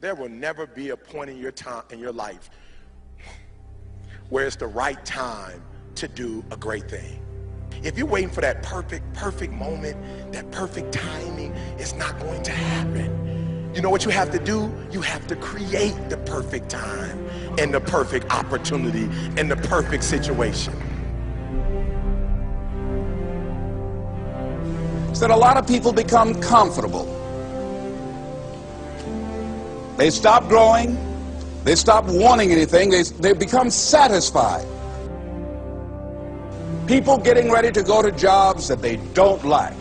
There will never be a point in your time in your life where it's the right time to do a great thing. If you're waiting for that perfect moment, that perfect timing, it's not going to happen. You know what you have to do? You have to create the perfect time and the perfect opportunity and the perfect situation. So that a lot of people become comfortable. They stop growing. They stop wanting anything. They become satisfied. People getting ready to go to jobs that they don't like.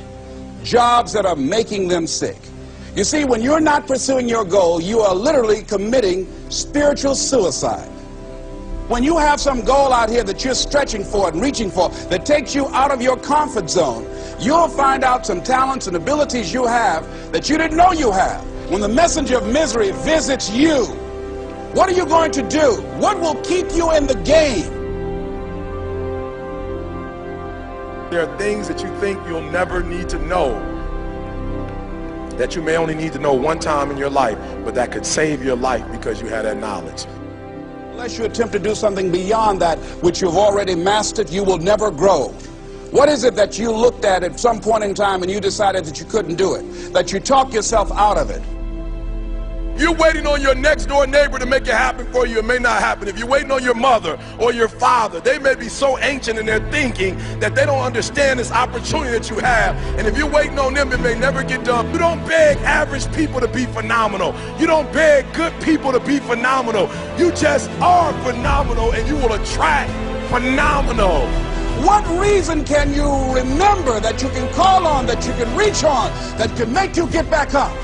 Jobs that are making them sick. You see, when you're not pursuing your goal, you are literally committing spiritual suicide. When you have some goal out here that you're stretching for and reaching for that takes you out of your comfort zone, you'll find out some talents and abilities you have that you didn't know you have. When the messenger of misery visits you, what are you going to do? What will keep you in the game? There are things that you think you'll never need to know, that you may only need to know one time in your life, but that could save your life because you had that knowledge. Unless you attempt to do something beyond that which you've already mastered, you will never grow. What is it that you looked at some point in time and you decided that you couldn't do it, that you talked yourself out of it? You're waiting on your next door neighbor to make it happen for you. It may not happen. If you're waiting on your mother or your father, they may be so ancient in their thinking that they don't understand this opportunity that you have. And if you're waiting on them, it may never get done. You don't beg average people to be phenomenal. You don't beg good people to be phenomenal. You just are phenomenal, and you will attract phenomenal. What reason can you remember that you can call on, that you can reach on, that can make you get back up?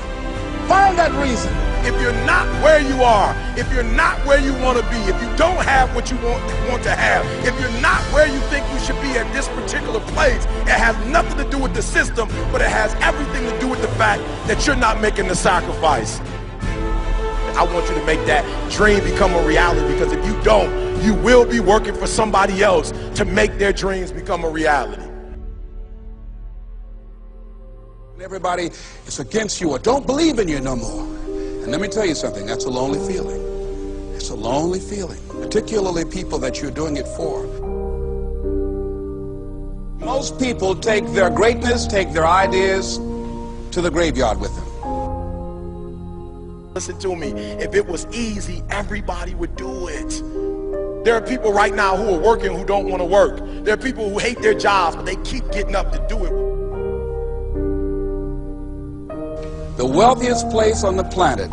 Find that reason. If you're not where you are, if you're not where you want to be, if you don't have what you want to have, if you're not where you think you should be at this particular place, it has nothing to do with the system, but it has everything to do with the fact that you're not making the sacrifice. I want you to make that dream become a reality, because if you don't, you will be working for somebody else to make their dreams become a reality. Everybody is against you or don't believe in you no more. And let me tell you something, that's a lonely feeling. It's a lonely feeling, particularly people that you're doing it for. Most people take their greatness, take their ideas to the graveyard with them. Listen to me, if it was easy, everybody would do it. There are people right now who are working who don't want to work. There are people who hate their jobs, but they keep getting up to do it. The wealthiest place on the planet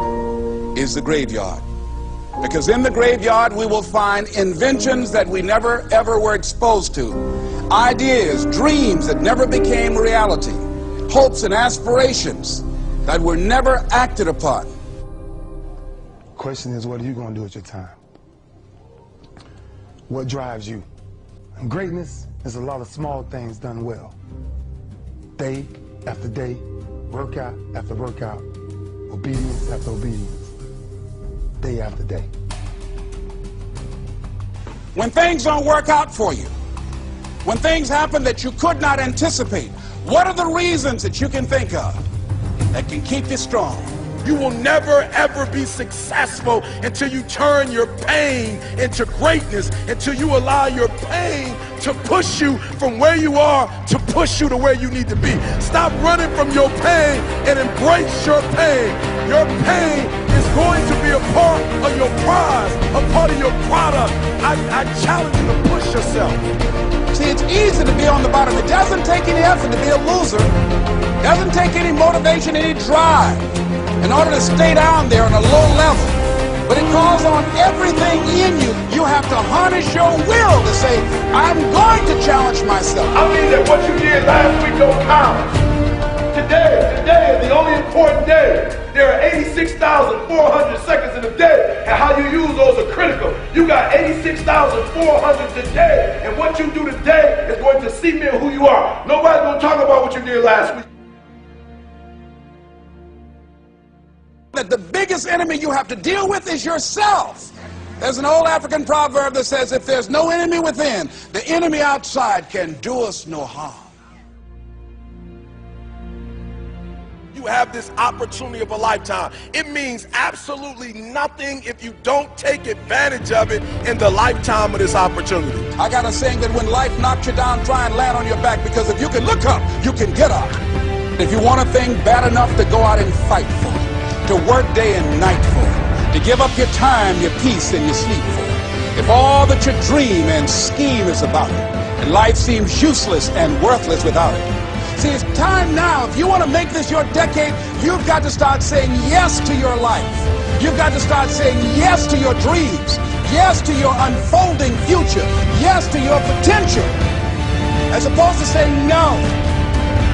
is the graveyard. Because in the graveyard we will find inventions that we never ever were exposed to. Ideas, dreams that never became reality. Hopes and aspirations that were never acted upon. The question is, what are you going to do with your time? What drives you? And greatness is a lot of small things done well. Day after day, workout after workout, obedience after obedience, day after day. When things don't work out for you, when things happen that you could not anticipate, what are the reasons that you can think of that can keep you strong? You will never ever be successful until you turn your pain into greatness, until you allow your pain to push you from where you are to push you to where you need to be. Stop running from your pain and embrace your pain. Your pain is going to be a part of your prize, a part of your product. I challenge you to push yourself. See, it's easy to be on the bottom. It doesn't take any effort to be a loser. It doesn't take any motivation, any drive in order to stay down there on a low level. But it calls on everything in you. You have to harness your will to say, I'm going to challenge myself. I mean that what you did last week don't count. Today is the only important day. There are 86,400 seconds in a day, and how you use those are critical. You got 86,400 today, and what you do today is going to cement who you are. Nobody's going to talk about what you did last week. That the biggest enemy you have to deal with is yourself. There's an old African proverb that says, if there's no enemy within, the enemy outside can do us no harm. You you have this opportunity of a lifetime. It means absolutely nothing if you don't take advantage of it in the lifetime of this opportunity. I got a saying that when life knocks you down, try and land on your back, because if you can look up, you can get up. If you want a thing bad enough to go out and fight for it, to work day and night for it, to give up your time, your peace, and your sleep for it, if all that you dream and scheme is about it, and life seems useless and worthless without it. See, it's time now. If you want to make this your decade, you've got to start saying yes to your life. You've got to start saying yes to your dreams, yes to your unfolding future, yes to your potential, as opposed to saying no.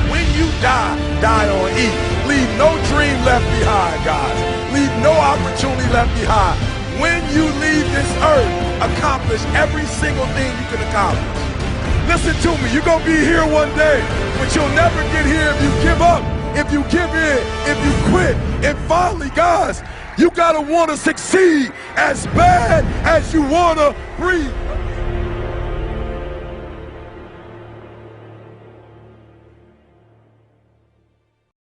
When you die, die on E. Leave no dream left behind, guys. Leave no opportunity left behind. When you leave this earth, accomplish every single thing you can accomplish. Listen to me, you're going to be here one day, but you'll never get here if you give up, if you give in, if you quit. And finally, guys, you got to want to succeed as bad as you want to breathe.